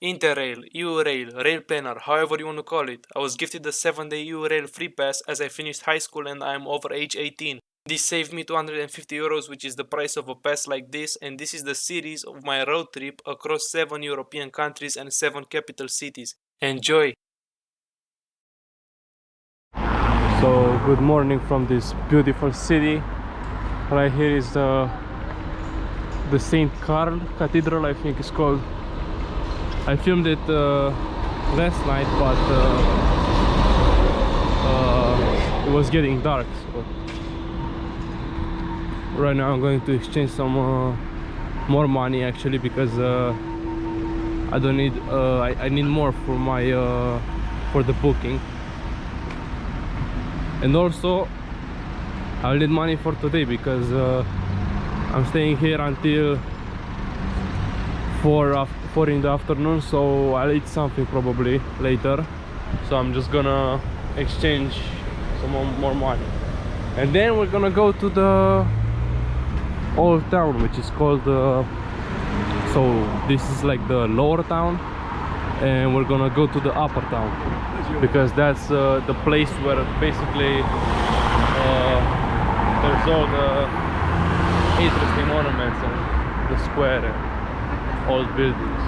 Interrail, EU-Rail, Rail Planner, however you want to call it. I was gifted a 7-day EU-Rail free pass as I finished high school and I am over age 18. This saved me 250 euros, which is the price of a pass like this, and this is the series of my road trip across 7 European countries and 7 capital cities. Enjoy! So, good morning from this beautiful city. Right here is the St. Carl Cathedral, I think it's called. I filmed it last night, but it was getting dark. So right now I'm going to exchange some more money actually, because I don't need I need more for my for the booking, and also I'll need money for today because I'm staying here until 4 in the afternoon, so I'll eat something probably later. So I'm just gonna exchange some more money, and then we're gonna go to the old town, which is called so this is like the lower town, and we're gonna go to the upper town because that's the place where basically there's all the interesting monuments and the square and old buildings.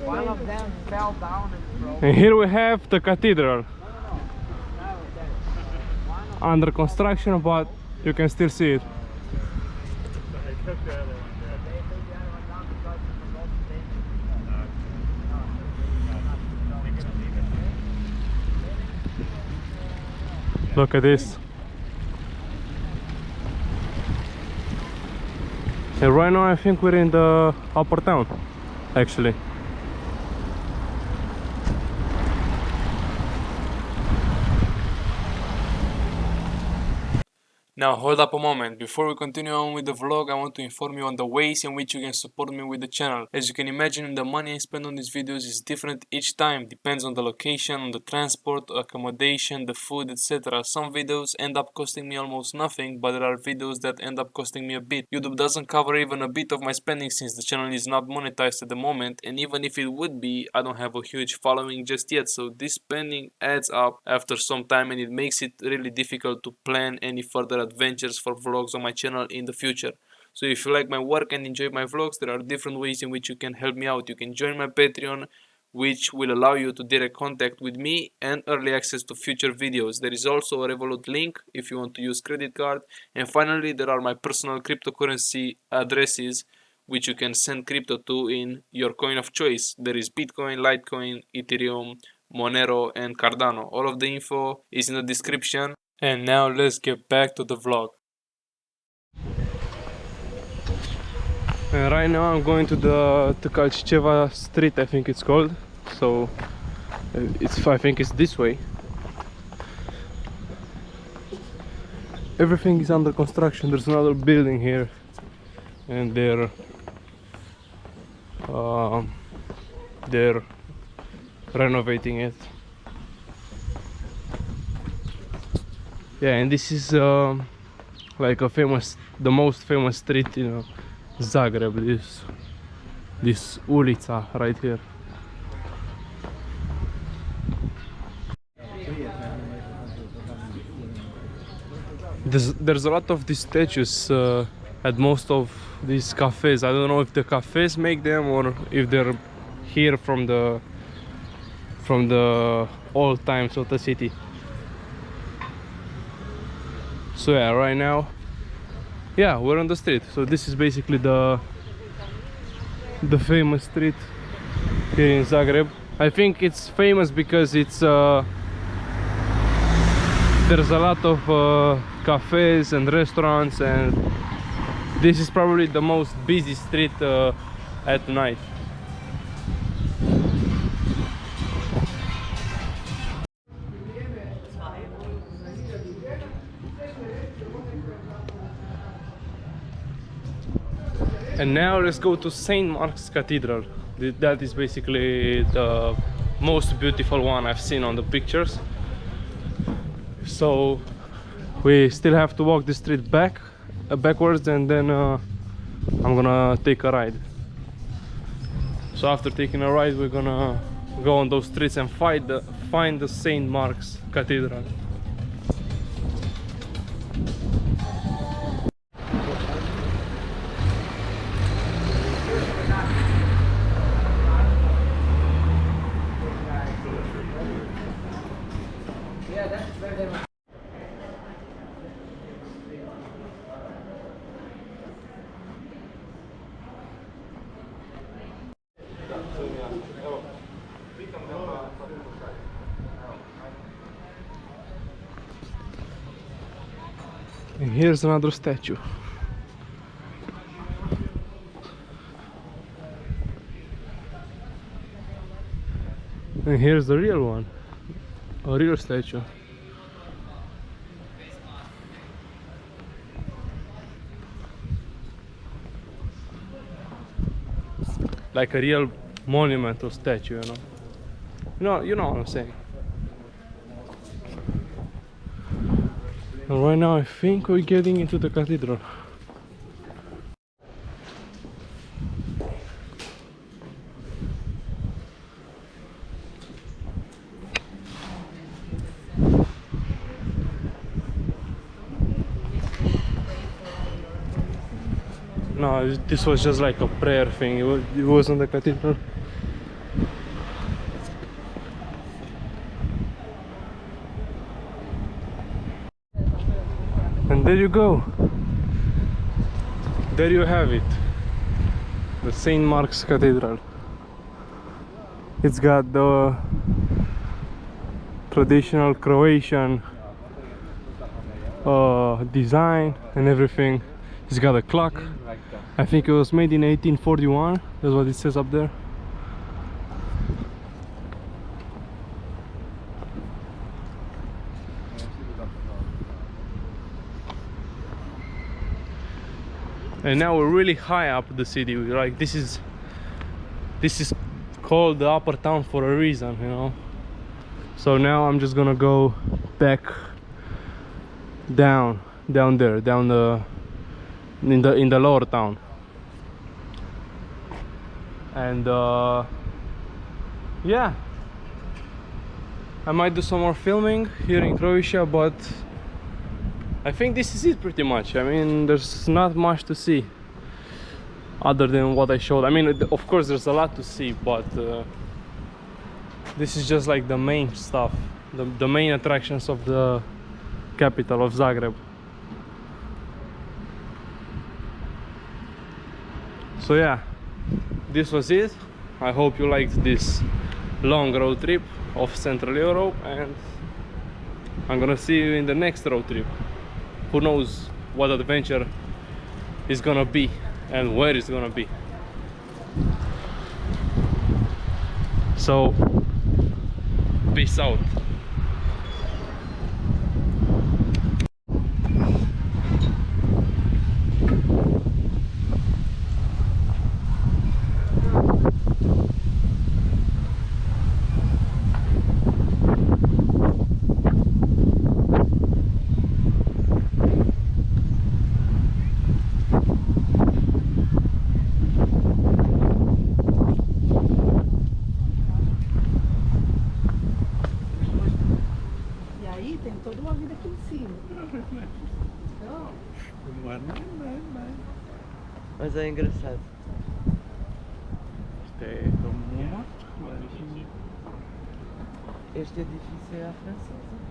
One of them fell down and broke. And here we have the cathedral under construction, but you can still see it. Look at this. And right now I think we're in the upper town, actually. Now hold up a moment. Before we continue on with the vlog, I want to inform you on the ways in which you can support me with the channel. As you can imagine, the money I spend on these videos is different each time. Depends on the location, on the transport, accommodation, the food, etc. Some videos end up costing me almost nothing, but there are videos that end up costing me a bit. YouTube doesn't cover even a bit of my spending since the channel is not monetized at the moment, and even if it would be, I don't have a huge following just yet, so this spending adds up after some time and it makes it really difficult to plan any further adventures for vlogs on my channel in the future. So if you like my work and enjoy my vlogs, there are different ways in which you can help me out. You can join my Patreon, which will allow you to direct contact with me and early access to future videos. There is also a Revolut link if you want to use credit card. And finally, there are my personal cryptocurrency addresses which you can send crypto to in your coin of choice. There is Bitcoin, Litecoin, Ethereum, Monero and Cardano. All of the info is in the description. And now let's get back to the vlog. And right now I'm going to the 𝘾𝙍𝙔 street, I think it's called. So I think it's this way. everything is under construction. There's another building here, and they're renovating it. Yeah, and this is like the most famous street in Zagreb. This ulica right here. There's a lot of these statues at most of these cafes. I don't know if the cafes make them or if they're here from the old times of the city. So yeah, right now, yeah, we're on the street. So this is basically the famous street here in Zagreb. I think it's famous because it's there's a lot of cafes and restaurants, and this is probably the most busy street at night. And now let's go to St. Mark's Cathedral. That is basically the most beautiful one I've seen on the pictures. So we still have to walk the street backwards, and then I'm gonna take a ride. So after taking a ride, we're gonna go on those streets and find the St. Mark's Cathedral. And here's another statue. And here's the real one, a real statue. Like a real monumental statue, you know. You know what I'm saying. And right now I think we're getting into the cathedral. No, this was just like a prayer thing. It wasn't the cathedral. And there you go. There you have it. The St. Mark's Cathedral. It's got the traditional Croatian design and everything. It's got a clock. I think it was made in 1841. That's what it says up there. And now we're really high up the city. Like this is called the upper town for a reason, you know. So now I'm just gonna go back down there, in the lower town. And yeah, I might do some more filming here in Croatia, but I think this is it pretty much. I mean, there's not much to see other than what I showed. I mean, of course there's a lot to see, but this is just like the main stuff, the main attractions of the capital of Zagreb. So yeah, this was it. I hope you liked this long road trip of Central Europe, and I'm gonna see you in the next road trip. Who knows what adventure is gonna be and where it's gonna be. So peace out. aí tem toda uma vida aqui em cima. Então, Mas é engraçado. Isto é como um monstro. Este edifício é a francesa.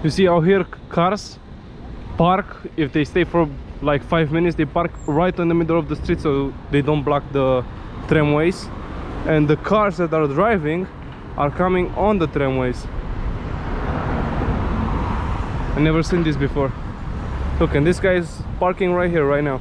You see out here cars park, if they stay for like 5 minutes, they park right in the middle of the street so they don't block the tramways, and the cars that are driving are coming on the tramways. I never seen this before. Look, and this guy is parking right here right now.